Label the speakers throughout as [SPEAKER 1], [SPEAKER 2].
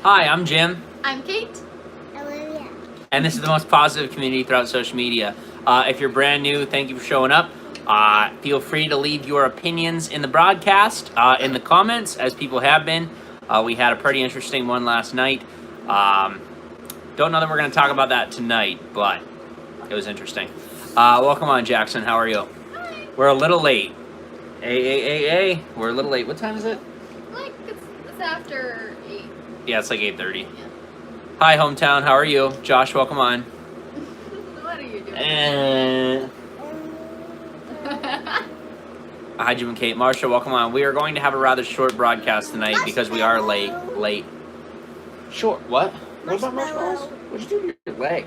[SPEAKER 1] Hi, I'm Jim.
[SPEAKER 2] I'm Kate.
[SPEAKER 3] Olivia.
[SPEAKER 1] And this is the most positive community throughout social media. If you're brand new, thank you for showing up. Feel free to leave your opinions in the broadcast, in the comments, as people have been. We had a pretty interesting one last night. Don't know that we're going to talk about that tonight, but it was interesting. Welcome on, Jackson. How are you?
[SPEAKER 2] Hi.
[SPEAKER 1] We're a little late. We're a little late. What time is it?
[SPEAKER 2] Like, it's after 8.
[SPEAKER 1] Yeah, it's like 8:30.
[SPEAKER 2] Yeah.
[SPEAKER 1] Hi, hometown. How are you? Josh, welcome on.
[SPEAKER 2] What are you doing?
[SPEAKER 1] Hi, Jim and Kate. Marsha, welcome on. We are going to have a rather short broadcast tonight because we are late. Short. What? What about marshmallows? What'd you do to your leg?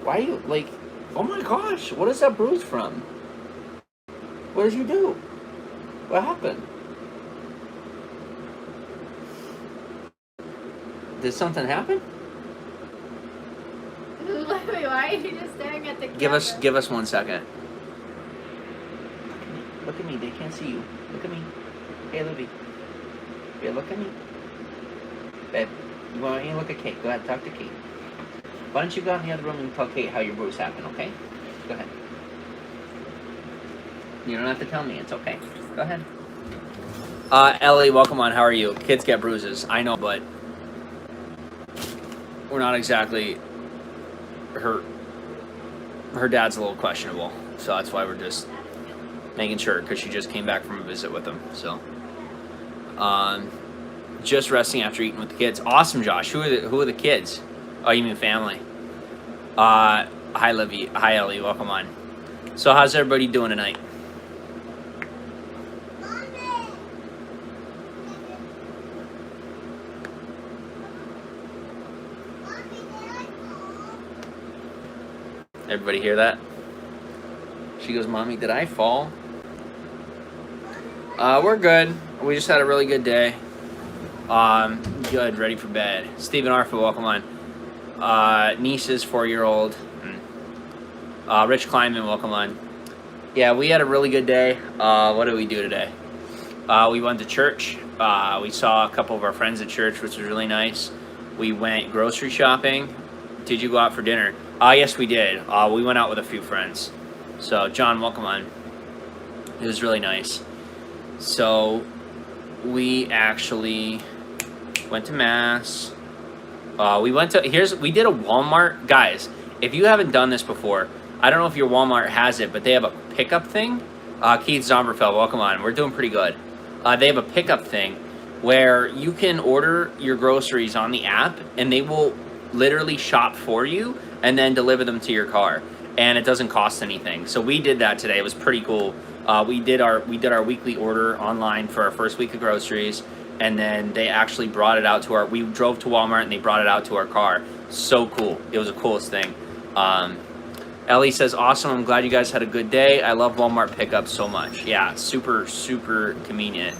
[SPEAKER 1] Why are you, like... Oh my gosh, what is that bruise from? What did you do? What happened? Did something happen?
[SPEAKER 2] Wait, why are you just staring at the camera?
[SPEAKER 1] Give us 1 second. Look at me. They can't see you. Look at me. Hey, Libby. Yeah, look at me. Babe, you want me to look at Kate? Go ahead, talk to Kate. Why don't you go in the other room and tell Kate how your bruise happened, okay? Go ahead. You don't have to tell me. It's okay. Go ahead. Ellie, welcome on. How are you? Kids get bruises. I know, but we're not exactly... Her dad's a little questionable, so that's why we're just making sure, because she just came back from a visit with him. So, just resting after eating with the kids. Awesome, Josh. Who are the kids? Oh, you mean family? Hi, Livy. Hi, Ellie. Welcome on. So, how's everybody doing tonight? Everybody hear that? She goes, Mommy, did I fall? We're good. We just had a really good day. Good, ready for bed. Stephen Arfa, welcome on. Niece's 4-year-old. Rich Kleinman, welcome on. Yeah, we had a really good day. What did we do today? We went to church. We saw a couple of our friends at church, which was really nice. We went grocery shopping. Did you go out for dinner? Yes, we did. We went out with a few friends. So, John, welcome on. It was really nice. So, we actually went to Mass. We did a Walmart. Guys, if you haven't done this before, I don't know if your Walmart has it, but they have a pickup thing. Keith Zomberfeld, welcome on. We're doing pretty good. They have a pickup thing where you can order your groceries on the app, and they will literally shop for you and then deliver them to your car, and it doesn't cost anything. So we did that today. It was pretty cool. We did our weekly order online for our first week of groceries, and then they actually brought it out to we drove to Walmart and they brought it out to our car. So cool. It was the coolest thing. Ellie says, awesome. I'm glad you guys had a good day. I love Walmart pickup so much. Yeah, super, super convenient.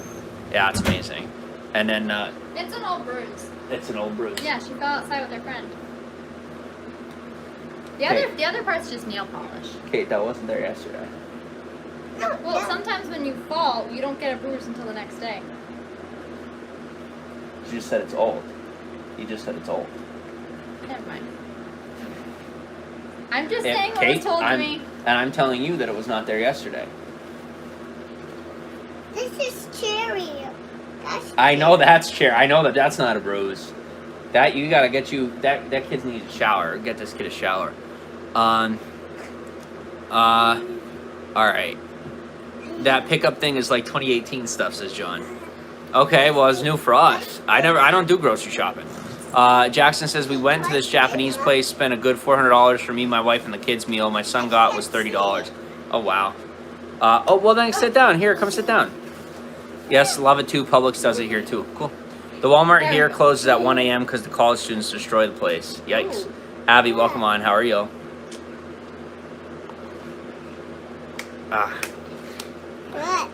[SPEAKER 1] Yeah, it's amazing. And then
[SPEAKER 2] It's an old bruise.
[SPEAKER 1] it's an old bruise.
[SPEAKER 2] Yeah, she fell outside with her friend.
[SPEAKER 1] Okay.
[SPEAKER 2] The other part's just nail polish.
[SPEAKER 1] Kate, that wasn't there yesterday.
[SPEAKER 2] Well, sometimes when you fall, you don't get a bruise until the next day.
[SPEAKER 1] She just said it's old. You just said it's old.
[SPEAKER 2] Never mind. I'm just
[SPEAKER 1] Yeah,
[SPEAKER 2] saying what
[SPEAKER 1] Kate,
[SPEAKER 2] was told to me.
[SPEAKER 1] And I'm telling you that it was not there yesterday.
[SPEAKER 3] This is cherry.
[SPEAKER 1] I know that's chair. I know that's not a bruise. That you gotta get that kid needs a shower. Get this kid a shower. All right. That pickup thing is like 2018 stuff, says John. Okay, well it's new for us. I don't do grocery shopping. Jackson says we went to this Japanese place, spent a good $400 for me, my wife, and the kids' meal. My son got was $30. Oh wow. Oh well, then sit down. Here, come sit down. Yes, love it too. Publix does it here too. Cool. The Walmart here closes at 1 a.m. because the college students destroy the place. Yikes. Abby, welcome on. How are you?
[SPEAKER 3] What?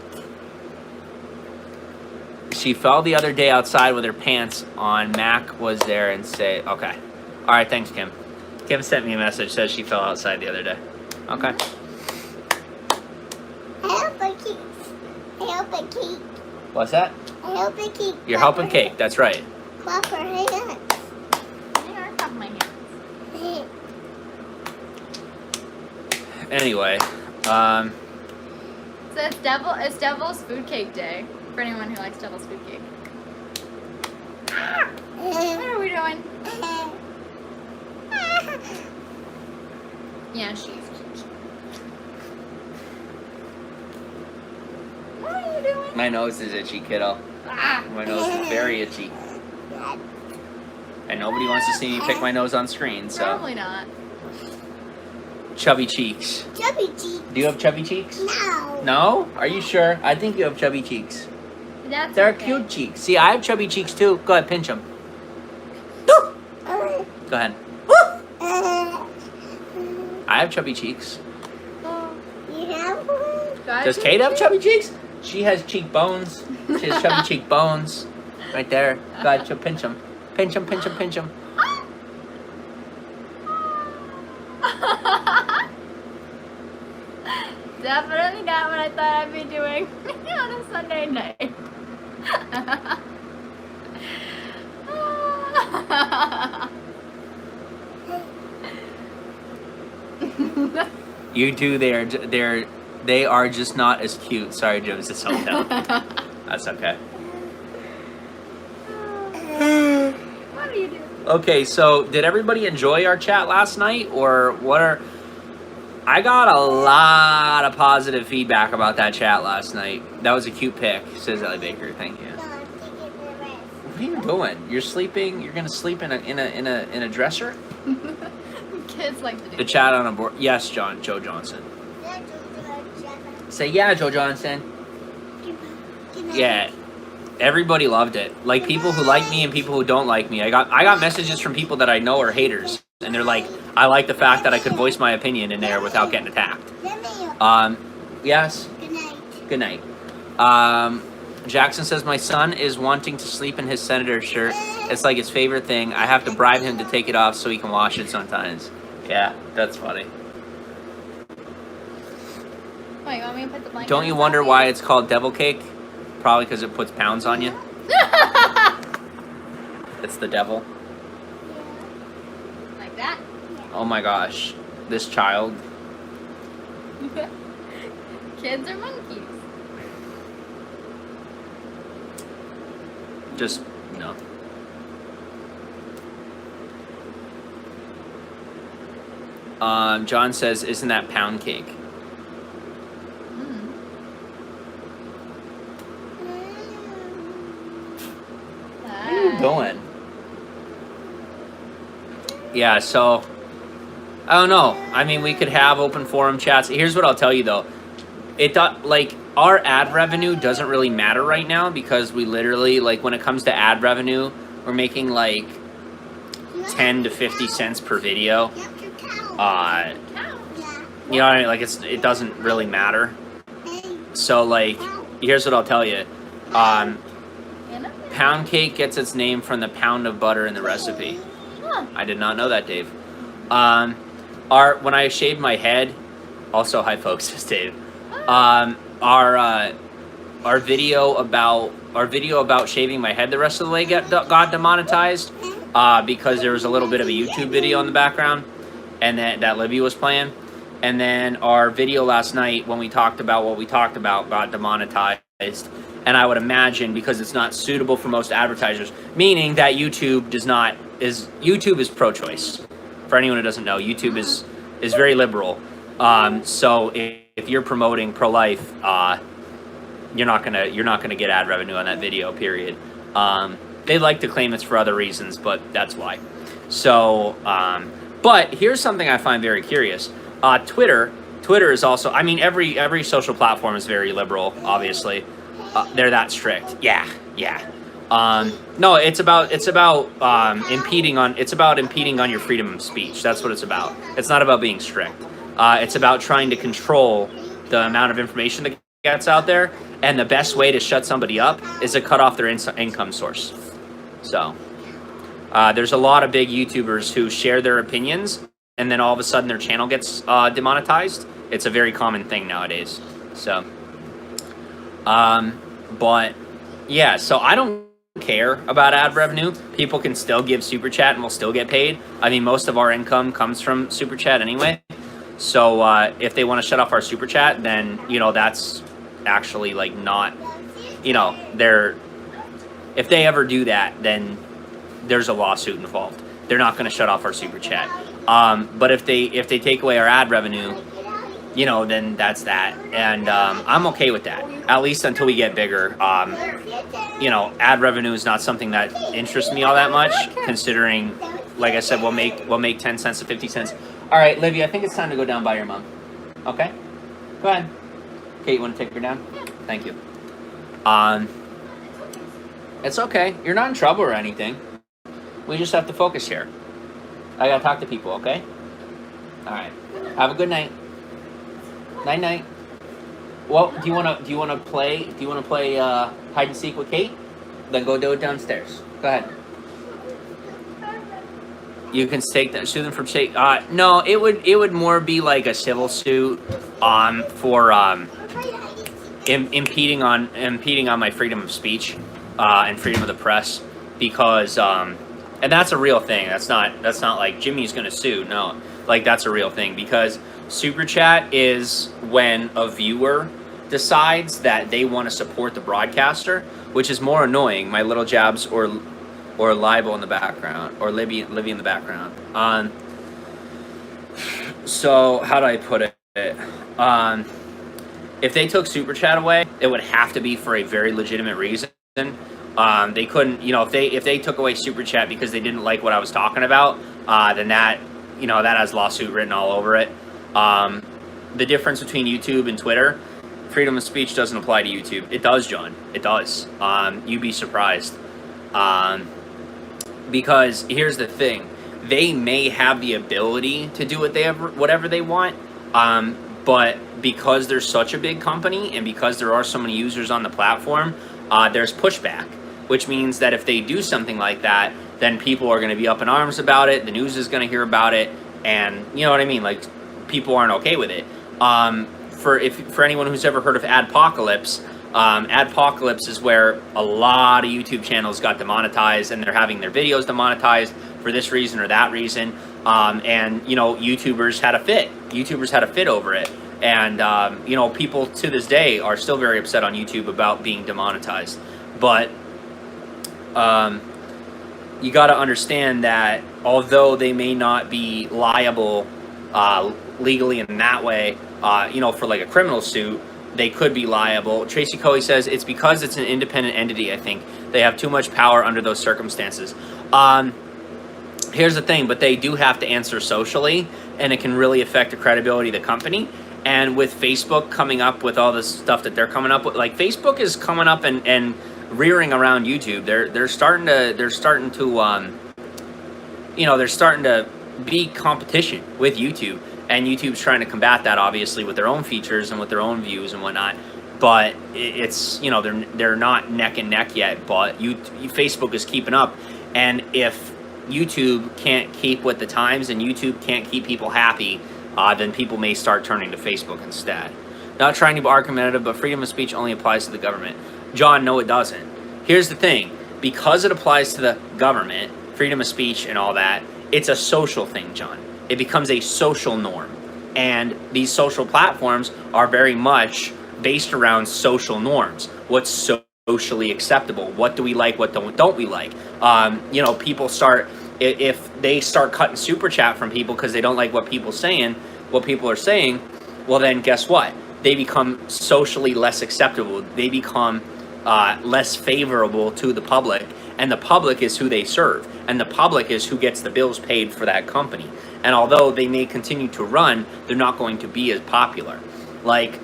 [SPEAKER 1] She fell the other day outside with her pants on. Mac was there and say, okay. All right, thanks, Kim. Kim sent me a message, says she fell outside the other day. Okay.
[SPEAKER 3] Help a cake. Help a cake.
[SPEAKER 1] What's that?
[SPEAKER 3] Help a cake.
[SPEAKER 1] You're helping Cake, that's right.
[SPEAKER 3] off her hands.
[SPEAKER 2] They are off my hands.
[SPEAKER 1] Anyway,
[SPEAKER 2] So it's Devil's Food Cake Day for anyone who likes Devil's Food Cake. What are we doing? Yeah, she's. What are you doing?
[SPEAKER 1] my nose is itchy, kiddo.
[SPEAKER 2] Ah.
[SPEAKER 1] My nose is very itchy. And nobody wants to see me pick my nose on screen, so.
[SPEAKER 2] Probably not.
[SPEAKER 1] Chubby cheeks.
[SPEAKER 3] Chubby cheeks.
[SPEAKER 1] Do you have chubby cheeks?
[SPEAKER 3] No.
[SPEAKER 1] No? Are you sure? I think you have chubby cheeks.
[SPEAKER 2] That's
[SPEAKER 1] They're
[SPEAKER 2] okay.
[SPEAKER 1] cute cheeks. See, I have chubby cheeks too. Go ahead, pinch them. Go ahead. I have chubby cheeks.
[SPEAKER 2] Oh,
[SPEAKER 3] You have one?
[SPEAKER 2] guys,
[SPEAKER 1] Does Kate have chubby cheeks? She has cheekbones. She has chubby cheekbones. Right there. Go ahead, pinch them. Pinch them, pinch them, pinch them.
[SPEAKER 2] Definitely not what I thought I'd be doing on a Sunday night.
[SPEAKER 1] You two, they are just not as cute. Sorry, Jones, it's okay. That's okay.
[SPEAKER 2] What are you doing?
[SPEAKER 1] Okay, so did everybody enjoy our chat last night, or what are? I got a lot of positive feedback about that chat last night. That was a cute pic, says Ellie Baker. Thank you.
[SPEAKER 3] No, I'm taking the rest.
[SPEAKER 1] What are you doing? You're sleeping. You're gonna sleep in a dresser.
[SPEAKER 2] Kids like to do
[SPEAKER 1] The chat on a board. Yes, Joe Johnson. Say yeah, Joe Johnson. Yeah. Everybody loved it. Like people who like me and people who don't like me. I got messages from people that I know are haters, and they're like, I like the fact that I could voice my opinion in there without getting attacked. Yes.
[SPEAKER 3] Good night.
[SPEAKER 1] Good night. Jackson says my son is wanting to sleep in his senator shirt. It's like his favorite thing. I have to bribe him to take it off so he can wash it sometimes. Yeah, that's funny.
[SPEAKER 2] Wait, you want me to put the blanket
[SPEAKER 1] Don't
[SPEAKER 2] on
[SPEAKER 1] you
[SPEAKER 2] top
[SPEAKER 1] wonder
[SPEAKER 2] of
[SPEAKER 1] why it's called devil cake? Probably because it puts pounds on you. It's the devil.
[SPEAKER 2] Like that?
[SPEAKER 1] Oh my gosh. This child.
[SPEAKER 2] Kids are monkeys.
[SPEAKER 1] Just, no. John says, isn't that pound cake? What are you doing? Yeah, so, I don't know. I mean, we could have open forum chats. Here's what I'll tell you, though. Our ad revenue doesn't really matter right now because we literally, like, when it comes to ad revenue, we're making, like, 10 to 50 cents per video. You know what I mean? Like, it doesn't really matter. So, like, here's what I'll tell you. Pound cake gets its name from the pound of butter in the recipe. I did not know that, Dave. When I shaved my head, also hi folks, it's Dave. Our video about shaving my head the rest of the way got demonetized because there was a little bit of a YouTube video in the background, and that Libby was playing, and then our video last night when we talked about what we talked about got demonetized. And I would imagine because it's not suitable for most advertisers, meaning that YouTube is pro-choice. For anyone who doesn't know, YouTube is very liberal. So if you're promoting pro-life, you're not gonna get ad revenue on that video. Period. They like to claim it's for other reasons, but that's why. So, but here's something I find very curious. Twitter is also. I mean, every social platform is very liberal. Obviously, they're that strict. Yeah. No, it's about impeding on your freedom of speech. That's what it's about. It's not about being strict. It's about trying to control the amount of information that gets out there, and the best way to shut somebody up is to cut off their income source. So, there's a lot of big YouTubers who share their opinions, and then all of a sudden their channel gets demonetized. It's a very common thing nowadays. So, but yeah, so I don't care about ad revenue. People can still give super chat and we'll still get paid. I mean, most of our income comes from super chat anyway. So if they want to shut off our super chat, then that's actually like not, if they ever do that, then there's a lawsuit involved. They're not going to shut off our super chat. But if they take away our ad revenue, then that's that. And I'm okay with that, at least until we get bigger. Ad revenue is not something that interests me all that much, considering, like I said, we'll make 10 cents to 50 cents. All right, Livy, I think it's time to go down by your mom. Okay? Go ahead. Kate, you want to take her down?
[SPEAKER 2] Yeah.
[SPEAKER 1] Thank you. It's okay. You're not in trouble or anything. We just have to focus here. I gotta talk to people, okay? All right. Have a good night. Night night. Well, do you wanna play hide and seek with Kate? Then go do it downstairs. Go ahead. You can take that, sue them for take. No, it would more be like a civil suit, for impeding on my freedom of speech, and freedom of the press, because and that's a real thing. That's not like Jimmy's gonna sue. No, like that's a real thing, because super chat is when a viewer decides that they want to support the broadcaster, which is more annoying. My little jabs or libel in the background, or Libby in the background. So how do I put it? If they took super chat away, it would have to be for a very legitimate reason. They couldn't, if they took away super chat because they didn't like what I was talking about, then that has lawsuit written all over it. The difference between YouTube and Twitter, freedom of speech doesn't apply to YouTube. It does, John. It does. You'd be surprised. Because here's the thing, they may have the ability to do whatever they want, but because they're such a big company and because there are so many users on the platform, there's pushback, which means that if they do something like that, then people are going to be up in arms about it. The news is going to hear about it, and you know what I mean. Like, people aren't okay with it. For anyone who's ever heard of adpocalypse. Adpocalypse is where a lot of YouTube channels got demonetized, and they're having their videos demonetized for this reason or that reason. And YouTubers had a fit. YouTubers had a fit over it, and people to this day are still very upset on YouTube about being demonetized. But you got to understand that although they may not be liable legally in that way, for like a criminal suit, they could be liable. Tracy Coey says it's because it's an independent entity. I think they have too much power under those circumstances. Here's the thing, but they do have to answer socially, and it can really affect the credibility of the company. And with Facebook coming up with all this stuff that they're coming up with, like Facebook is coming up and rearing around YouTube. They're starting to be competition with YouTube. And YouTube's trying to combat that, obviously, with their own features and with their own views and whatnot. But it's, they're not neck and neck yet. But Facebook is keeping up. And if YouTube can't keep with the times and YouTube can't keep people happy, then people may start turning to Facebook instead. Not trying to be argumentative, but freedom of speech only applies to the government. John, no, it doesn't. Here's the thing. Because it applies to the government, freedom of speech and all that, it's a social thing, John. It becomes a social norm. And these social platforms are very much based around social norms. What's socially acceptable? What do we like? What don't we like? People start, if they start cutting super chat from people because they don't like what people are saying, well then guess what? They become socially less acceptable. They become less favorable to the public. And the public is who they serve. And the public is who gets the bills paid for that company. And although they may continue to run, they're not going to be as popular. Like,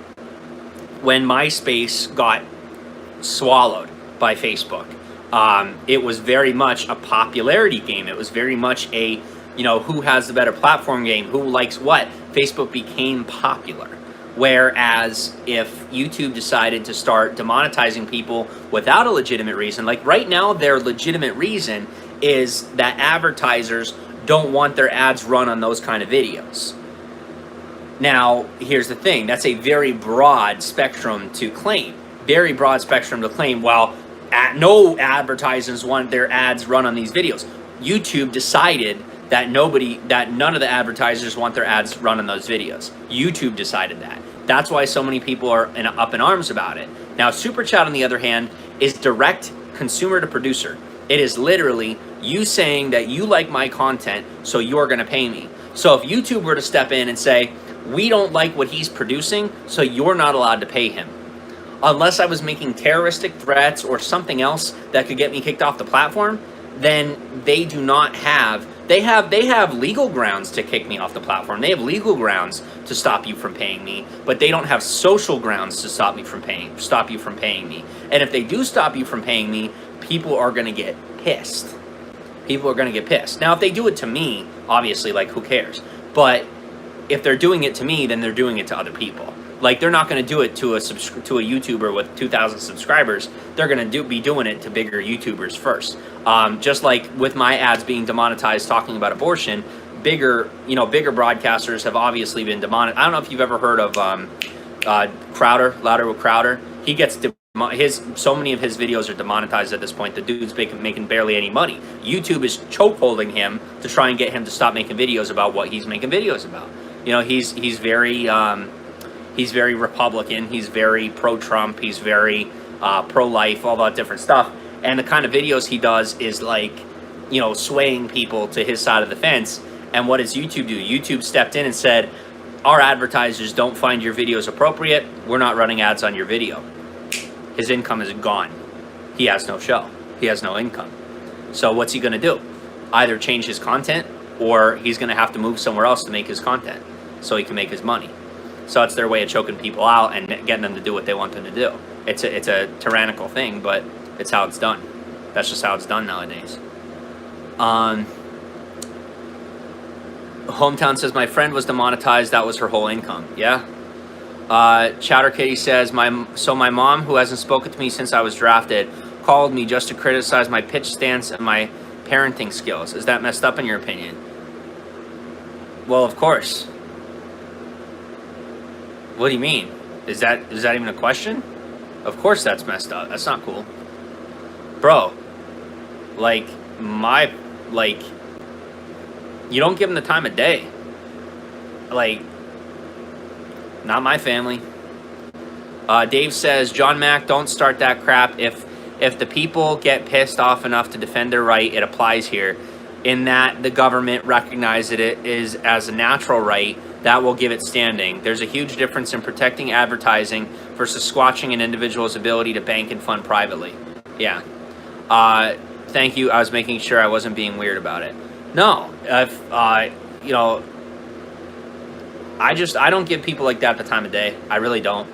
[SPEAKER 1] when MySpace got swallowed by Facebook, it was very much a popularity game. It was very much a, who has the better platform game, who likes what. Facebook became popular. Whereas if YouTube decided to start demonetizing people without a legitimate reason, like right now their legitimate reason is that advertisers don't want their ads run on those kind of videos. Now, here's the thing. That's a very broad spectrum to claim. Very broad spectrum to claim. Well, no advertisers want their ads run on these videos. YouTube decided that none of the advertisers want their ads run on those videos. YouTube decided that. That's why so many people are up in arms about it. Now, Super Chat, on the other hand, is direct consumer to producer. It is literally you saying that you like my content, so you're going to pay me. So if YouTube were to step in and say, we don't like what he's producing, so you're not allowed to pay him. Unless I was making terroristic threats or something else that could get me kicked off the platform, then they do not have, they have legal grounds to kick me off the platform. They have legal grounds to stop you from paying me, but they don't have social grounds to stop you from paying me. And if they do stop you from paying me, people are going to get pissed. People are going to get pissed. Now, if they do it to me, obviously, like, who cares? But if they're doing it to me, then they're doing it to other people. Like, they're not going to do it to a YouTuber with 2,000 subscribers. They're going to be doing it to bigger YouTubers first. Just like with my ads being demonetized talking about abortion, bigger broadcasters have obviously been demonetized. I don't know if you've ever heard of Crowder, Louder with Crowder. He gets so many of his videos are demonetized at this point. The dude's making barely any money. YouTube is chokeholding him to try and get him to stop making videos about what he's making videos about. You know, he's very Republican. He's very pro-Trump. He's very pro-life, all that different stuff. And the kind of videos he does is like, you know, swaying people to his side of the fence. And what does YouTube do? YouTube stepped in and said, our advertisers don't find your videos appropriate. We're not running ads on your video. His income is gone. He has no show. He has no income. So what's he going to do? Either change his content, or he's going to have to move somewhere else to make his content so he can make his money. So it's their way of choking people out and getting them to do what they want them to do. It's a tyrannical thing, but it's how it's done. That's just how it's done nowadays. Hometown says, my friend was demonetized. That was her whole income. Yeah. Chowder Kitty says, my mom, who hasn't spoken to me since I was drafted, called me just to criticize my pitch stance and my parenting skills. Is that messed up in your opinion? Well, of course. What do you mean? Is that even a question? Of course that's messed up. That's not cool. Bro, like, you don't give them the time of day. Like, not my family. Dave says, John Mack, don't start that crap. If the people get pissed off enough to defend their right, it applies here. In that the government recognizes it is as a natural right, that will give it standing. There's a huge difference in protecting advertising versus squashing an individual's ability to bank and fund privately. Yeah. Thank you. I was making sure I wasn't being weird about it. No. You know, I don't give people like that the time of day. I really don't.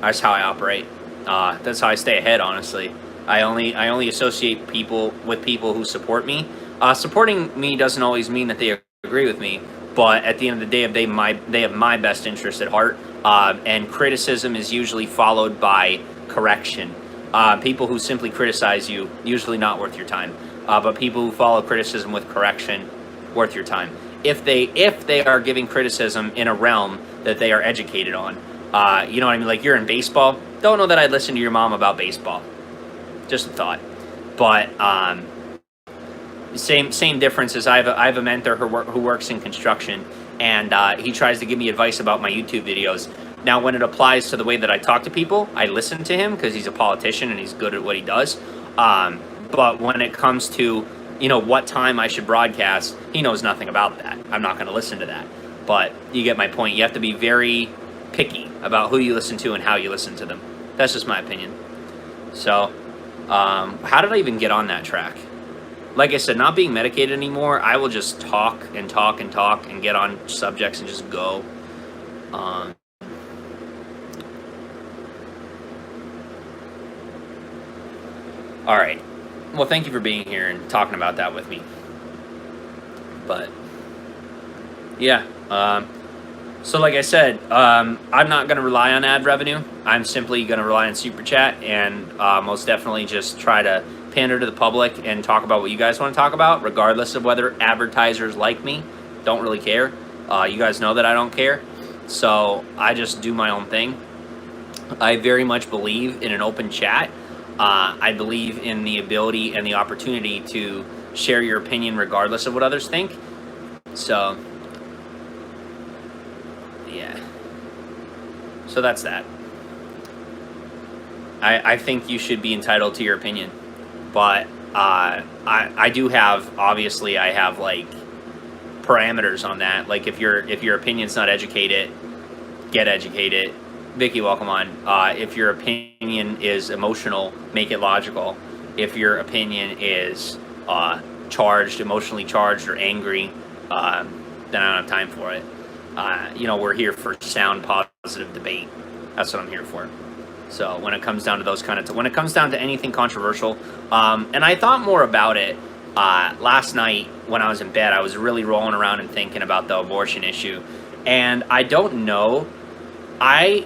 [SPEAKER 1] That's how I operate. That's how I stay ahead, honestly. I only associate people with people who support me. Supporting me doesn't always mean that they agree with me, but at the end of the day, they have my best interest at heart. And criticism is usually followed by correction. People who simply criticize you, usually not worth your time. But people who follow criticism with correction, worth your time. If they are giving criticism in a realm that they are educated on. You know what I mean? Like, you're in baseball. Don't know that I'd listen to your mom about baseball. Just a thought. But same difference is I have a mentor who works in construction, and he tries to give me advice about my YouTube videos. Now, when it applies to the way that I talk to people, I listen to him because he's a politician and he's good at what he does. But when it comes to, you know, what time I should broadcast, he knows nothing about that. I'm not going to listen to that. But you get my point. You have to be very picky about who you listen to and how you listen to them. That's just my opinion. So, how did I even get on that track? Like I said, not being medicated anymore, I will just talk and talk and talk and get on subjects and just go. All right. Well, thank you for being here and talking about that with me. But, yeah. So like I said, I'm not going to rely on ad revenue. I'm simply going to rely on Super Chat and most definitely just try to pander to the public and talk about what you guys want to talk about, regardless of whether advertisers like me. Don't really care. You guys know that I don't care. So I just do my own thing. I very much believe in an open chat. I believe in the ability and the opportunity to share your opinion regardless of what others think. So, yeah. So that's that. I think you should be entitled to your opinion, but I do have, obviously I have like parameters on that. Like if your opinion's not educated, get educated. Vicky, welcome on. If your opinion is emotional, make it logical. If your opinion is emotionally charged or angry, then I don't have time for it. We're here for sound, positive debate. That's what I'm here for. So when it comes down to those kind of, when it comes down to anything controversial, and I thought more about it last night when I was in bed. I was really rolling around and thinking about the abortion issue, and I don't know. I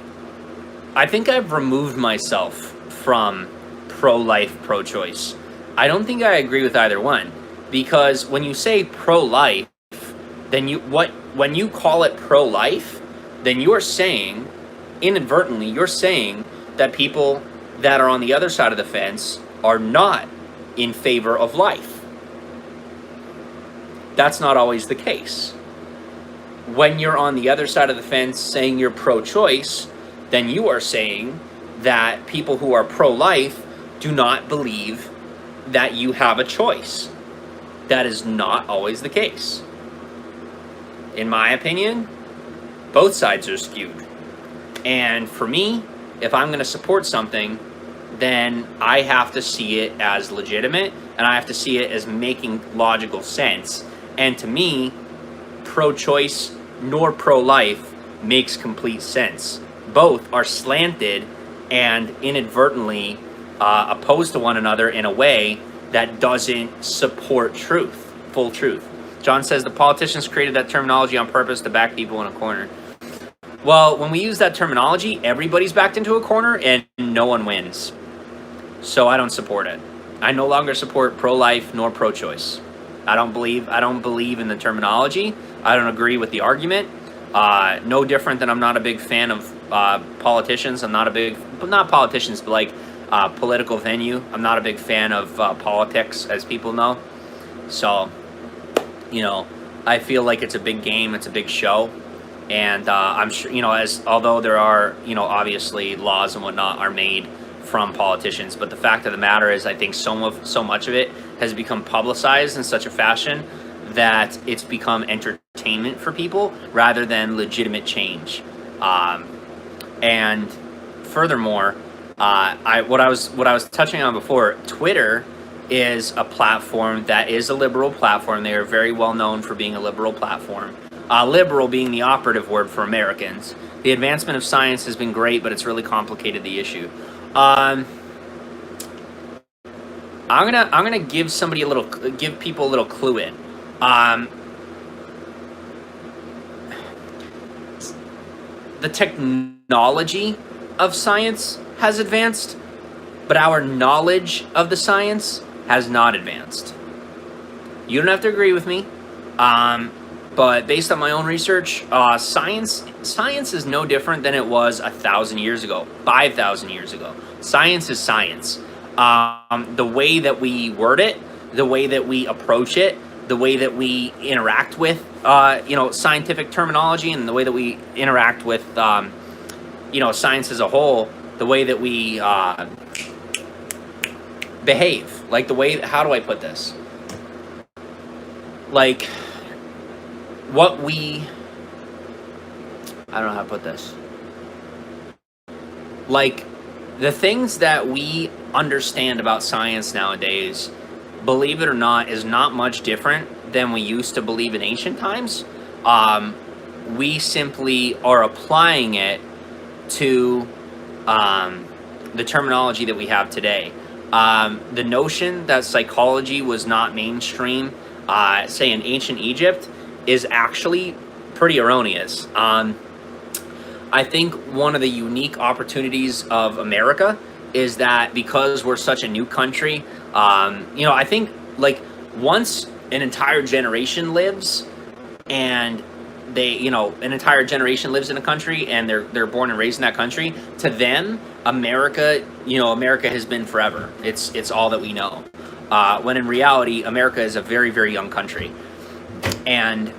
[SPEAKER 1] think I've removed myself from pro-life, pro-choice. I don't think I agree with either one, because when you say pro-life, then when you call it pro-life, then you are saying, inadvertently, you're saying that people that are on the other side of the fence are not in favor of life. That's not always the case. When you're on the other side of the fence saying you're pro-choice, then you are saying that people who are pro-life do not believe that you have a choice. That is not always the case. In my opinion, both sides are skewed. And for me, if I'm going to support something, then I have to see it as legitimate, and I have to see it as making logical sense. And to me, pro-choice nor pro-life makes complete sense. Both are slanted and inadvertently opposed to one another in a way that doesn't support truth, full truth. John says the politicians created that terminology on purpose to back people in a corner. Well, when we use that terminology, everybody's backed into a corner and no one wins. So I don't support it. I no longer support pro-life nor pro-choice. I don't believe in the terminology. I don't agree with the argument. No different than I'm not a big fan of politicians. I'm not not politicians, but like political venue. I'm not a big fan of politics, as people know. So, I feel like it's a big game. It's a big show. And I'm sure, although there are, obviously laws and whatnot are made from politicians, but the fact of the matter is, I think so much of it has become publicized in such a fashion that it's become entertainment for people rather than legitimate change. And furthermore, what I was touching on before, Twitter is a platform that is a liberal platform. They are very well known for being a liberal platform. Liberal being the operative word for Americans. The advancement of science has been great, but it's really complicated the issue. I'm gonna give people a little clue in. The technology of science has advanced, but our knowledge of the science has not advanced. You don't have to agree with me. But based on my own research, science is no different than it was 1,000 years ago, 5,000 years ago. Science is science. The way that we word it, the way that we approach it, the way that we interact with, scientific terminology, and the way that we interact with, science as a whole, the way that we behave, like how do I put this? Like, I don't know how to put this. Like, the things that we understand about science nowadays, believe it or not, is not much different than we used to believe in ancient times. We simply are applying it to the terminology that we have today. The notion that psychology was not mainstream, say in ancient Egypt, is actually pretty erroneous. I think one of the unique opportunities of America is that because we're such a new country, I think like once an entire generation lives and an entire generation lives in a country and they're born and raised in that country. To them, America has been forever. It's all that we know. When in reality, America is a very, very young country. And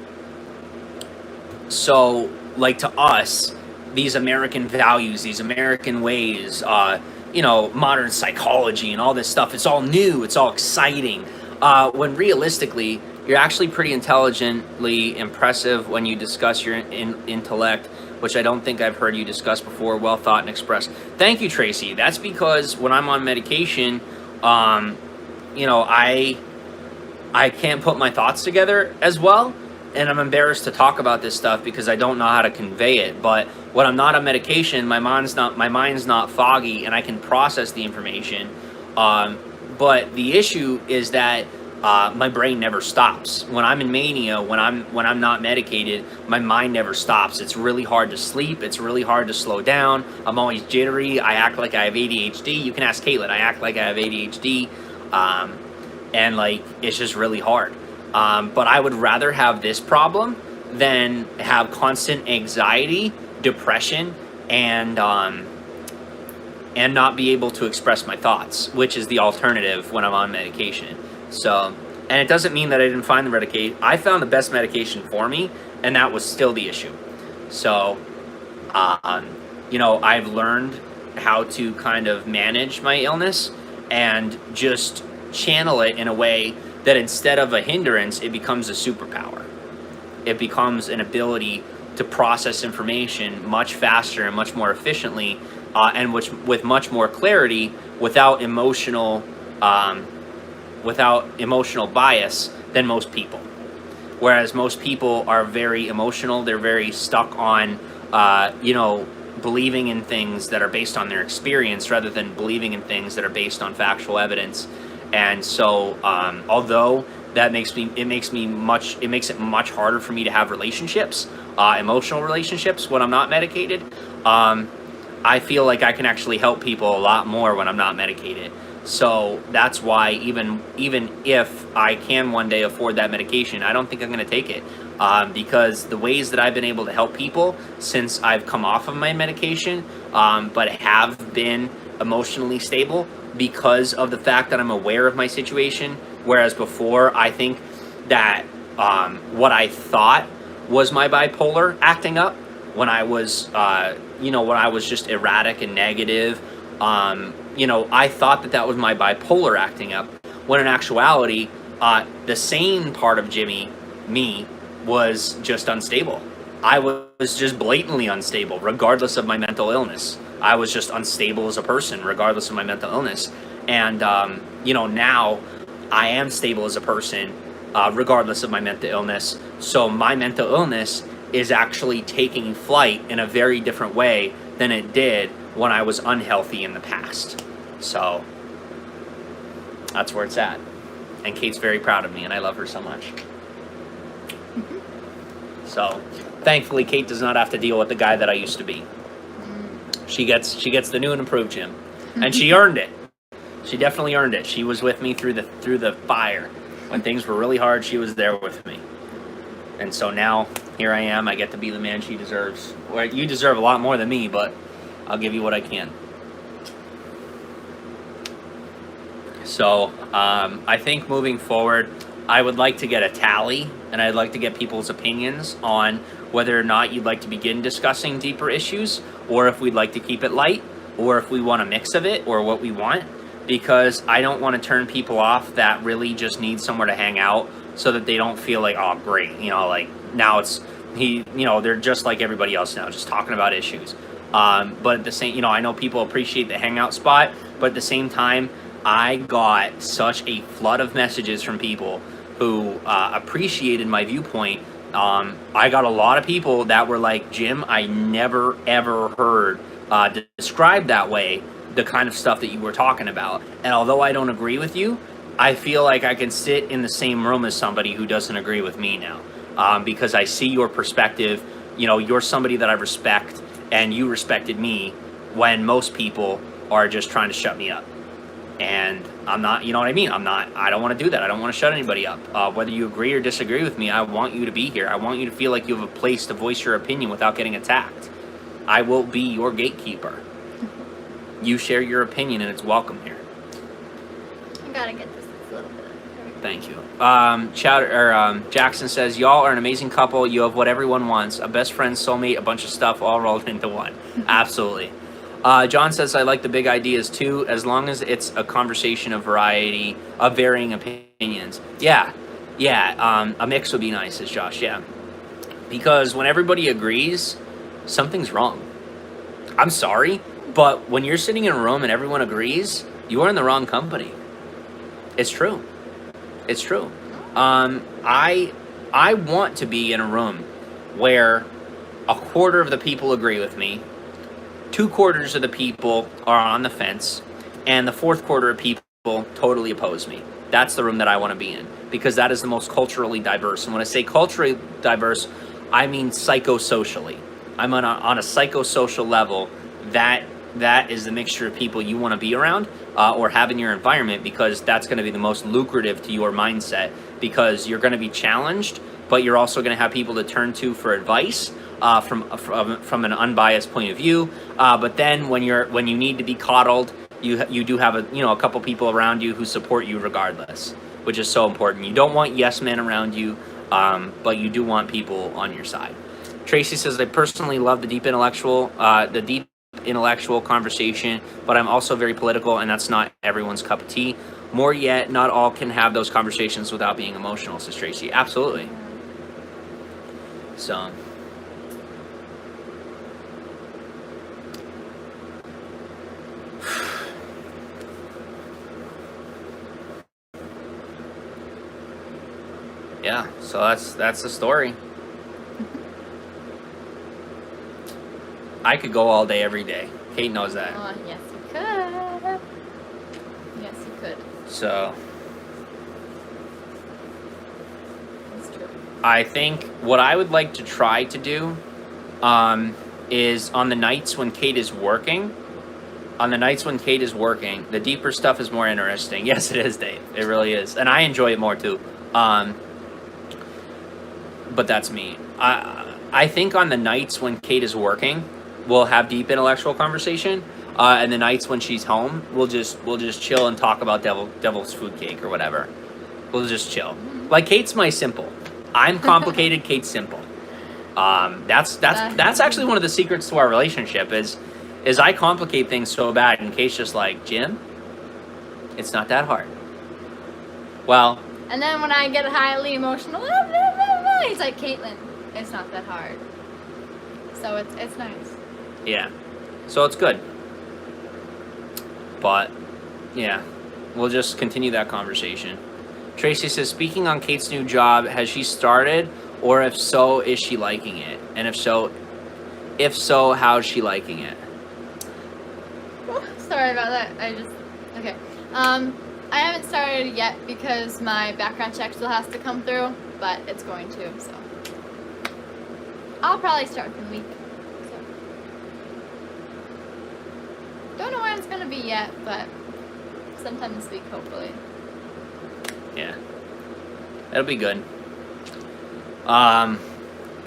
[SPEAKER 1] so, like, to us, these American values, these American ways, modern psychology and all this stuff, it's all new, it's all exciting. When realistically, you're actually pretty intelligently impressive when you discuss your intellect, which I don't think I've heard you discuss before. Well thought and expressed. Thank you, Tracy. That's because when I'm on medication, I can't put my thoughts together as well, and I'm embarrassed to talk about this stuff because I don't know how to convey it. But when I'm not on medication, my mind's not foggy, and I can process the information. But the issue is that my brain never stops. When I'm in mania, when I'm not medicated, my mind never stops. It's really hard to sleep. It's really hard to slow down. I'm always jittery. I act like I have ADHD. You can ask Caitlin. I act like I have ADHD, and like it's just really hard. But I would rather have this problem than have constant anxiety, depression, and not be able to express my thoughts, which is the alternative when I'm on medication. So, and it doesn't mean that I didn't find the medication. I found the best medication for me, and that was still the issue. So, I've learned how to kind of manage my illness and just channel it in a way that instead of a hindrance, it becomes a superpower. It becomes an ability to process information much faster and much more efficiently, and with much more clarity, without emotional bias than most people. Whereas most people are very emotional, they're very stuck on, believing in things that are based on their experience rather than believing in things that are based on factual evidence. And so, although that makes it much harder for me to have relationships, emotional relationships when I'm not medicated. I feel like I can actually help people a lot more when I'm not medicated. So that's why even if I can one day afford that medication, I don't think I'm going to take it, because the ways that I've been able to help people since I've come off of my medication, but have been emotionally stable because of the fact that I'm aware of my situation. Whereas before, I think that what I thought was my bipolar acting up when I was, just erratic and negative. I thought that was my bipolar acting up, when in actuality, the sane part of me, was just unstable. I was just blatantly unstable, regardless of my mental illness. I was just unstable as a person, regardless of my mental illness. And, now I am stable as a person, regardless of my mental illness. So my mental illness is actually taking flight in a very different way than it did when I was unhealthy in the past. So that's where it's at. And Kate's very proud of me, and I love her so much. So thankfully, Kate does not have to deal with the guy that I used to be. She gets the new and improved Jim, and she earned it. She definitely earned it. She was with me through the fire. When things were really hard, she was there with me. And so now, here I am. I get to be the man she deserves. Well, you deserve a lot more than me, but I'll give you what I can. So, I think moving forward, I would like to get a tally, and I'd like to get people's opinions on whether or not you'd like to begin discussing deeper issues, or if we'd like to keep it light, or if we want a mix of it, or what we want. Because I don't want to turn people off that really just need somewhere to hang out, so that they don't feel like, oh, great, now they're just like everybody else now, just talking about issues. But at the same, I know people appreciate the hangout spot, but at the same time, I got such a flood of messages from people who appreciated my viewpoint. I got a lot of people that were like, Jim, I never ever heard described that way the kind of stuff that you were talking about. And although I don't agree with you, I feel like I can sit in the same room as somebody who doesn't agree with me now, because I see your perspective. You're somebody that I respect, and you respected me when most people are just trying to shut me up. And I'm not, you know what I mean? I don't want to do that. I don't want to shut anybody up. Whether you agree or disagree with me, I want you to be here. I want you to feel like you have a place to voice your opinion without getting attacked. I will be your gatekeeper. You share your opinion and it's welcome here.
[SPEAKER 2] I gotta get this a little bit.
[SPEAKER 1] Thank you. Jackson says, y'all are an amazing couple. You have what everyone wants. A best friend, soulmate, a bunch of stuff all rolled into one. Absolutely. John says, I like the big ideas too, as long as it's a conversation of variety, of varying opinions. Yeah. A mix would be nice, says Josh. Yeah. Because when everybody agrees, something's wrong. I'm sorry, but when you're sitting in a room and everyone agrees, you are in the wrong company. It's true. It's true. I want to be in a room where a quarter of the people agree with me, 2/4 of the people are on the fence, and the 4th quarter of people totally oppose me. That's the room that I want to be in, because that is the most culturally diverse. And when I say culturally diverse, I mean psychosocially. I'm on a psychosocial level. That is the mixture of people you want to be around or have in your environment, because that's going to be the most lucrative to your mindset, because you're going to be challenged, but you're also going to have people to turn to for advice from an unbiased point of view. But then when you need to be coddled, you do have a couple people around you who support you regardless, which is so important. You don't want yes men around you, but you do want people on your side. Tracy says, I personally love the deep intellectual conversation, but I'm also very political, and that's not everyone's cup of tea. More yet, not all can have those conversations without being emotional, says Tracy. Absolutely. So, yeah, so that's the story. I could go all day, every day. Kate knows that.
[SPEAKER 2] Oh, yes, you could. Yes, you could.
[SPEAKER 1] So,
[SPEAKER 2] That's true.
[SPEAKER 1] I think what I would like to try to do is on the nights when Kate is working. The deeper stuff is more interesting. Yes, it is, Dave. It really is. And I enjoy it more, too. But that's me. I think on the nights when Kate is working, we'll have deep intellectual conversation, and the nights when she's home, we'll just chill and talk about devil's food cake or whatever. We'll just chill. Like, Kate's my simple. I'm complicated. Kate's simple. That's actually one of the secrets to our relationship is I complicate things so bad, and Kate's just like, Jim, it's not that hard. Well.
[SPEAKER 2] And then when I get highly emotional, he's like, Caitlin, it's not that hard. So it's nice.
[SPEAKER 1] Yeah. So it's good. But, yeah. We'll just continue that conversation. Tracy says, speaking on Kate's new job, has she started? Or if so, is she liking it? And if so, how's she liking it?
[SPEAKER 2] Sorry about that. Okay. I haven't started yet because my background check still has to come through, but it's going to, so. I'll probably start in a week. So. Don't know when it's going to be yet, but sometime this week, hopefully.
[SPEAKER 1] Yeah. That'll be good. Are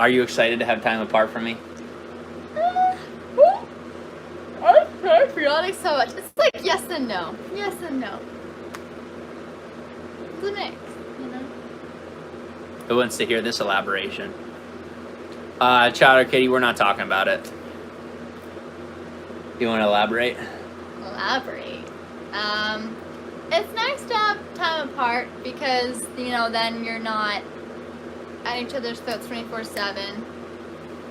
[SPEAKER 1] you excited to have time apart from me?
[SPEAKER 2] I feel like so much. It's like yes and no. Yes and no. It's a mix, you know?
[SPEAKER 1] Who wants to hear this elaboration? Chowder Kitty, we're not talking about it. You want to elaborate?
[SPEAKER 2] Elaborate. It's nice to have time apart because, you know, then you're not at each other's throats 24/7.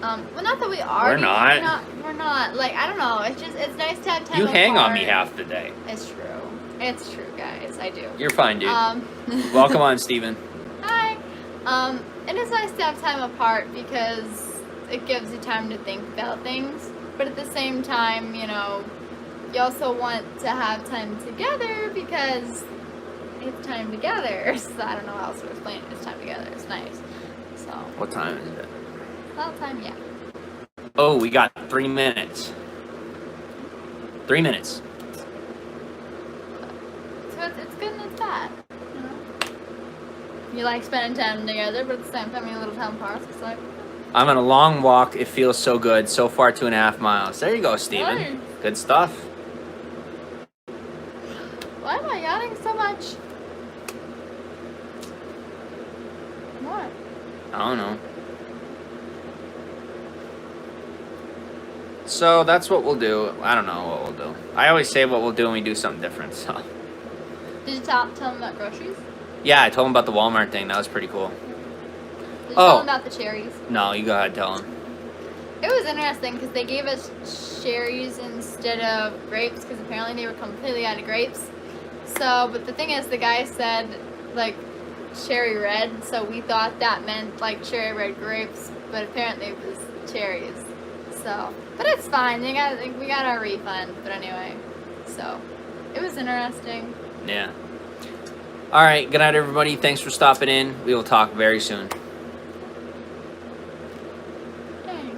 [SPEAKER 2] Well, not that we are.
[SPEAKER 1] We're not.
[SPEAKER 2] We're not. Like, I don't know. It's nice to have time
[SPEAKER 1] You
[SPEAKER 2] apart.
[SPEAKER 1] hang on me half the day.
[SPEAKER 2] It's true. It's true, guys. I do.
[SPEAKER 1] You're fine, dude. Welcome on, Steven.
[SPEAKER 2] Hi. It is nice to have time apart because it gives you time to think about things. But at the same time, you know, you also want to have time together because it's time together. So I don't know how else to explain it. It's time together. It's nice. So.
[SPEAKER 1] What time is it?
[SPEAKER 2] Well, time, yeah.
[SPEAKER 1] Oh, we got 3 minutes. 3 minutes.
[SPEAKER 2] you like spending time together, but at the same time, your little town parks. It's like,
[SPEAKER 1] I'm on a long walk. It feels so good. So far, 2.5 miles. There you go, Steven.
[SPEAKER 2] Nice.
[SPEAKER 1] Good stuff.
[SPEAKER 2] why am I yawning so much? What?
[SPEAKER 1] I don't know. So that's what we'll do. I don't know what we'll do. I always say what we'll do and we do something different. So
[SPEAKER 2] Did you tell them about groceries?
[SPEAKER 1] yeah, I told him about the Walmart thing. That was pretty cool.
[SPEAKER 2] Did you
[SPEAKER 1] Oh.
[SPEAKER 2] tell them about the cherries?
[SPEAKER 1] No, you go ahead, tell him.
[SPEAKER 2] It was interesting because they gave us cherries instead of grapes because apparently they were completely out of grapes. So, but the thing is, the guy said like cherry red, so we thought that meant like cherry red grapes, but apparently it was cherries. So, but it's fine. We got our refund. But anyway, so it was interesting.
[SPEAKER 1] Yeah. All right. Good night, everybody. Thanks for stopping in. We will talk very soon.
[SPEAKER 2] Dang.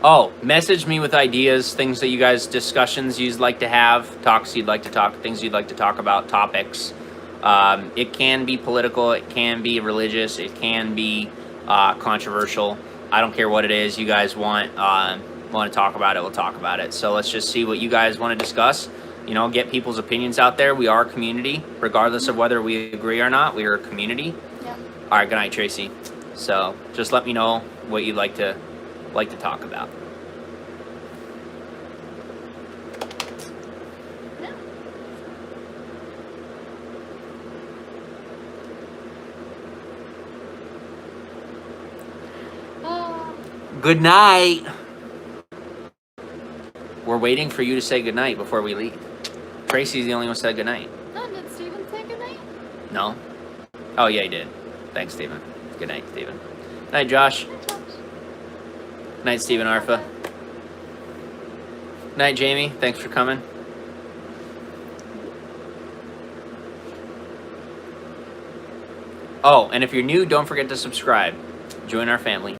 [SPEAKER 1] Oh, message me with ideas, things that you guys, discussions you'd like to have, talks you'd like to talk, things you'd like to talk about, topics. It can be political, it can be religious, it can be controversial. I don't care what it is. You guys want to talk about it, we'll talk about it. So let's just see what you guys want to discuss. You know, get people's opinions out there. We are a community, regardless of whether we agree or not. We are a community.
[SPEAKER 2] Yep.
[SPEAKER 1] All right, good night, Tracy. So just let me know what you'd like to talk about.
[SPEAKER 2] Yeah.
[SPEAKER 1] Good night. We're waiting for you to say good night before we leave. Tracy's the only one who said good night.
[SPEAKER 2] No, did Steven say goodnight?
[SPEAKER 1] No? Oh, yeah, he did. Thanks, Steven. Good night, Steven. Good night, Josh.
[SPEAKER 2] Hi, Josh.
[SPEAKER 1] Good night, Steven Arfa. Good night, Jamie. Thanks for coming. Oh, and if you're new, don't forget to subscribe. Join our family.